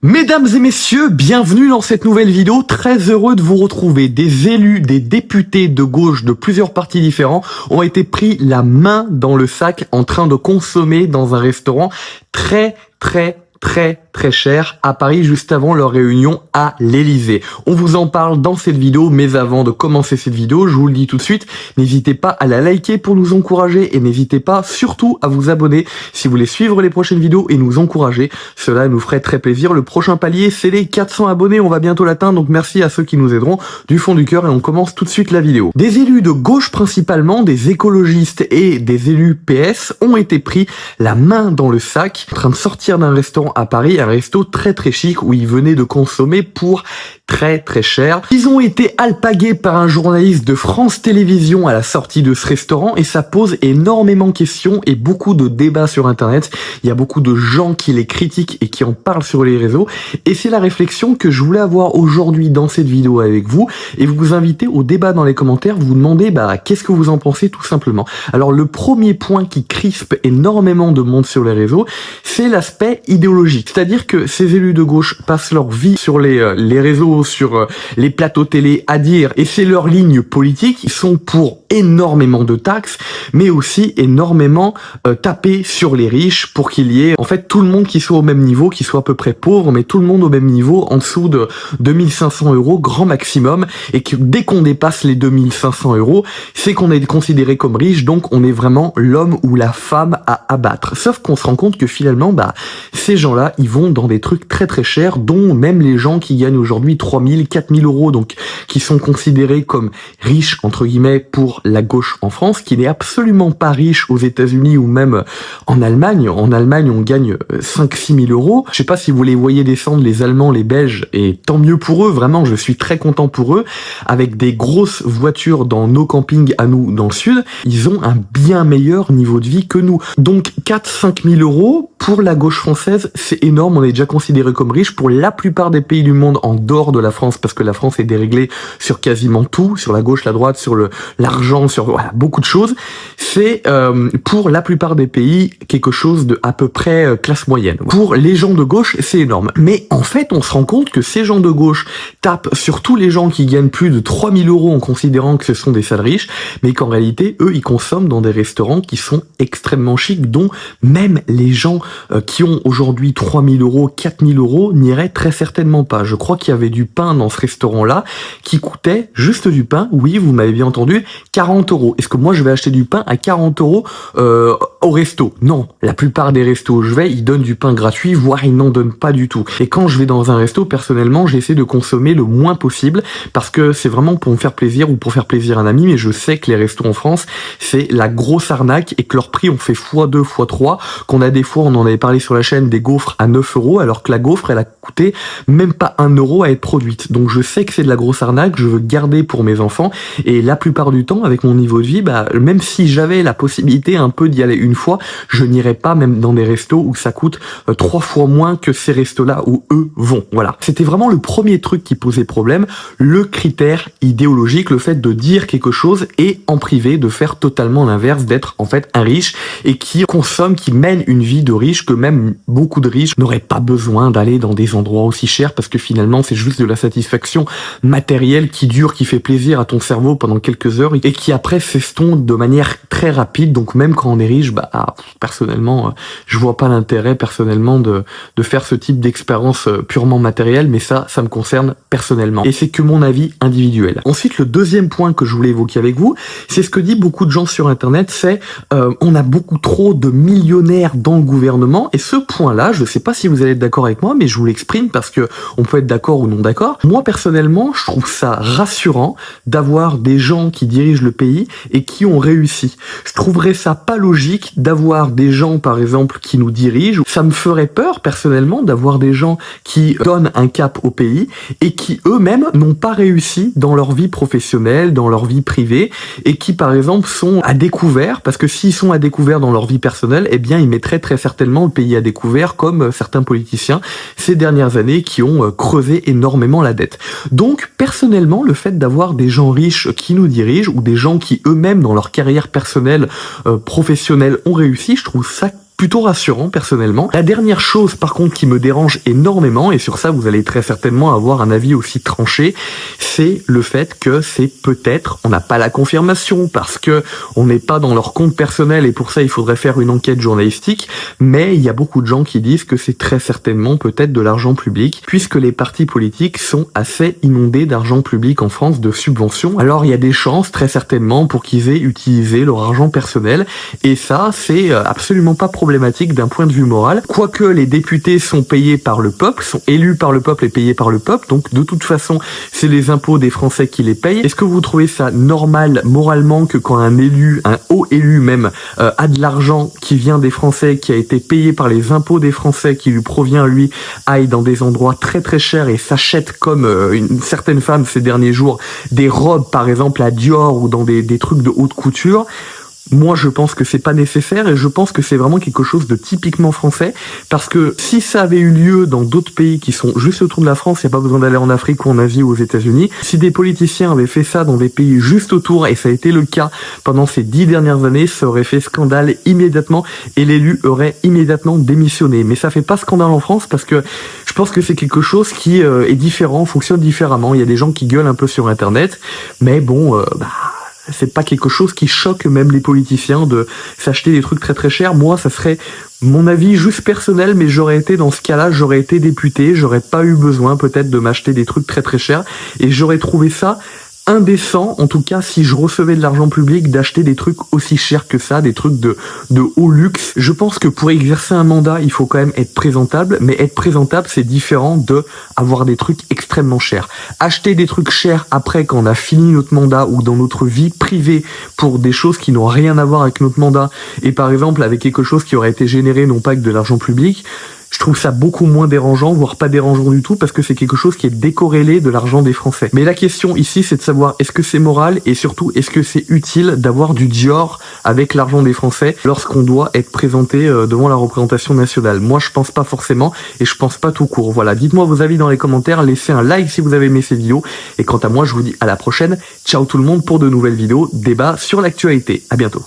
Mesdames et messieurs, bienvenue dans cette nouvelle vidéo. Très heureux de vous retrouver. Des élus, des députés de gauche de plusieurs partis différents ont été pris la main dans le sac en train de consommer dans un restaurant très cher à Paris juste avant leur réunion à l'Elysée. On vous en parle dans cette vidéo, mais avant de commencer cette vidéo, je vous le dis tout de suite, n'hésitez pas à la liker pour nous encourager et n'hésitez pas surtout à vous abonner si vous voulez suivre les prochaines vidéos et nous encourager. Cela nous ferait très plaisir. Le prochain palier, c'est les 400 abonnés. On va bientôt l'atteindre, donc merci à ceux qui nous aideront du fond du cœur et on commence tout de suite la vidéo. Des élus de gauche principalement, des écologistes et des élus PS ont été pris la main dans le sac en train de sortir d'un restaurant à Paris, un resto très chic où ils venaient de consommer pour très cher. Ils ont été alpagués par un journaliste de France Télévisions à la sortie de ce restaurant et ça pose énormément de questions et beaucoup de débats sur internet. Il y a beaucoup de gens qui les critiquent et qui en parlent sur les réseaux et c'est la réflexion que je voulais avoir aujourd'hui dans cette vidéo avec vous et vous inviter au débat dans les commentaires, vous demandez qu'est-ce que vous en pensez tout simplement. Alors le premier point qui crispe énormément de monde sur les réseaux, c'est l'aspect idéologique. C'est-à-dire que ces élus de gauche passent leur vie sur les réseaux, sur les plateaux télé à dire, et c'est leur ligne politique, ils sont pour énormément de taxes, mais aussi énormément taper sur les riches pour qu'il y ait en fait tout le monde qui soit au même niveau, qui soit à peu près pauvre, mais tout le monde au même niveau, en dessous de 2500 € grand maximum, et que dès qu'on dépasse les 2500 €, c'est qu'on est considéré comme riche, donc on est vraiment l'homme ou la femme à abattre. Sauf qu'on se rend compte que finalement, ces gens-là, ils vont dans des trucs très chers, dont même les gens qui gagnent aujourd'hui 3000, 4000 €, donc qui sont considérés comme riches, entre guillemets, pour la gauche en France, qui n'est absolument pas riche aux États-Unis ou même en Allemagne. En Allemagne, on gagne 5-6 000 €. Je sais pas si vous les voyez descendre, les Allemands, les Belges, et tant mieux pour eux, vraiment, je suis très content pour eux, avec des grosses voitures dans nos campings à nous, dans le sud, ils ont un bien meilleur niveau de vie que nous. Donc 4-5 000 € pour la gauche française, c'est énorme, on est déjà considéré comme riche. Pour la plupart des pays du monde en dehors de la France, parce que la France est déréglée sur quasiment tout, sur la gauche, la droite, sur l'argent, sur beaucoup de choses, c'est pour la plupart des pays quelque chose de à peu près classe moyenne. Pour les gens de gauche, c'est énorme. Mais en fait, on se rend compte que ces gens de gauche tapent sur tous les gens qui gagnent plus de 3000 € en considérant que ce sont des sales riches, mais qu'en réalité, eux, ils consomment dans des restaurants qui sont extrêmement chics, dont même les gens qui ont aujourd'hui 3000 €, 4000 € n'iraient très certainement pas. Je crois qu'il y avait du pain dans ce restaurant-là qui coûtait, juste du pain, oui, vous m'avez bien entendu, 40 €. Est-ce que moi je vais acheter du pain à 40 € au resto? Non. La plupart des restos où je vais, ils donnent du pain gratuit, voire ils n'en donnent pas du tout. Et quand je vais dans un resto, personnellement, j'essaie de consommer le moins possible parce que c'est vraiment pour me faire plaisir ou pour faire plaisir à un ami, mais je sais que les restos en France, c'est la grosse arnaque et que leur prix on fait x2, x3, qu'on a des fois, on en avait parlé sur la chaîne, des gaufres à 9 € alors que la gaufre, elle a coûté même pas 1 € à être produite. Donc je sais que c'est de la grosse arnaque, je veux garder pour mes enfants et la plupart du temps, avec mon niveau de vie, même si j'avais la possibilité un peu d'y aller une fois, je n'irais pas même dans des restos où ça coûte 3 fois moins que ces restos-là où eux vont. Voilà. C'était vraiment le premier truc qui posait problème, le critère idéologique, le fait de dire quelque chose et en privé de faire totalement l'inverse, d'être en fait un riche et qui consomme, qui mène une vie de riche que même beaucoup de riches n'auraient pas besoin d'aller dans des endroits aussi chers parce que finalement c'est juste de la satisfaction matérielle qui dure, qui fait plaisir à ton cerveau pendant quelques heures et qui après s'estompe de manière très rapide. Donc même quand on est riche, personnellement, je vois pas l'intérêt personnellement de faire ce type d'expérience purement matérielle, mais ça me concerne personnellement. Et c'est que mon avis individuel. Ensuite, le deuxième point que je voulais évoquer avec vous, c'est ce que dit beaucoup de gens sur internet, c'est on a beaucoup trop de millionnaires dans le gouvernement, et ce point-là, je sais pas si vous allez être d'accord avec moi, mais je vous l'exprime parce que on peut être d'accord ou non d'accord. Moi, personnellement, je trouve ça rassurant d'avoir des gens qui dirigent le pays et qui ont réussi. Je trouverais ça pas logique d'avoir des gens, par exemple, qui nous dirigent. Ça me ferait peur, personnellement, d'avoir des gens qui donnent un cap au pays et qui, eux-mêmes, n'ont pas réussi dans leur vie professionnelle, dans leur vie privée, et qui, par exemple, sont à découvert, parce que s'ils sont à découvert dans leur vie personnelle, eh bien, ils mettraient très certainement le pays à découvert, comme certains politiciens ces dernières années qui ont creusé énormément la dette. Donc, personnellement, le fait d'avoir des gens riches qui nous dirigent, ou des gens qui eux-mêmes, dans leur carrière personnelle, professionnelle, ont réussi, je trouve ça plutôt rassurant personnellement. La dernière chose par contre qui me dérange énormément, et sur ça vous allez très certainement avoir un avis aussi tranché, c'est le fait que c'est peut-être, on n'a pas la confirmation parce que on n'est pas dans leur compte personnel et pour ça il faudrait faire une enquête journalistique, mais il y a beaucoup de gens qui disent que c'est très certainement peut-être de l'argent public, puisque les partis politiques sont assez inondés d'argent public en France, de subventions. Alors il y a des chances très certainement pour qu'ils aient utilisé leur argent personnel, et ça c'est absolument pas problématique d'un point de vue moral, quoique les députés sont payés par le peuple, sont élus par le peuple et payés par le peuple, donc de toute façon c'est les impôts des Français qui les payent. Est-ce que vous trouvez ça normal moralement que quand un élu, un haut élu même, a de l'argent qui vient des Français, qui a été payé par les impôts des Français, qui lui provient lui, aille dans des endroits très très chers et s'achète comme une certaine femme ces derniers jours des robes par exemple à Dior ou dans des trucs de haute couture? Moi, je pense que c'est pas nécessaire et je pense que c'est vraiment quelque chose de typiquement français, parce que si ça avait eu lieu dans d'autres pays qui sont juste autour de la France, il n'y a pas besoin d'aller en Afrique ou en Asie ou aux États-Unis. Si des politiciens avaient fait ça dans des pays juste autour, et ça a été le cas pendant ces 10 dernières années, ça aurait fait scandale immédiatement et l'élu aurait immédiatement démissionné. Mais ça fait pas scandale en France parce que je pense que c'est quelque chose qui est différent, fonctionne différemment. Il y a des gens qui gueulent un peu sur Internet, mais bon, c'est pas quelque chose qui choque même les politiciens de s'acheter des trucs très très chers. Moi, ça serait mon avis juste personnel, mais j'aurais été dans ce cas-là, j'aurais été député, j'aurais pas eu besoin peut-être de m'acheter des trucs très très chers, et j'aurais trouvé ça indécent, en tout cas si je recevais de l'argent public, d'acheter des trucs aussi chers que ça, des trucs de haut luxe. Je pense que pour exercer un mandat, il faut quand même être présentable, mais être présentable, c'est différent de avoir des trucs extrêmement chers. Acheter des trucs chers après quand on a fini notre mandat ou dans notre vie privée pour des choses qui n'ont rien à voir avec notre mandat, et par exemple avec quelque chose qui aurait été généré non pas avec de l'argent public, je trouve ça beaucoup moins dérangeant, voire pas dérangeant du tout, parce que c'est quelque chose qui est décorrélé de l'argent des Français. Mais la question ici, c'est de savoir est-ce que c'est moral, et surtout est-ce que c'est utile d'avoir du Dior avec l'argent des Français lorsqu'on doit être présenté devant la représentation nationale. Moi, je pense pas forcément, et je pense pas tout court. Voilà, dites-moi vos avis dans les commentaires, laissez un like si vous avez aimé ces vidéos, et quant à moi, je vous dis à la prochaine. Ciao tout le monde pour de nouvelles vidéos, débats sur l'actualité. À bientôt.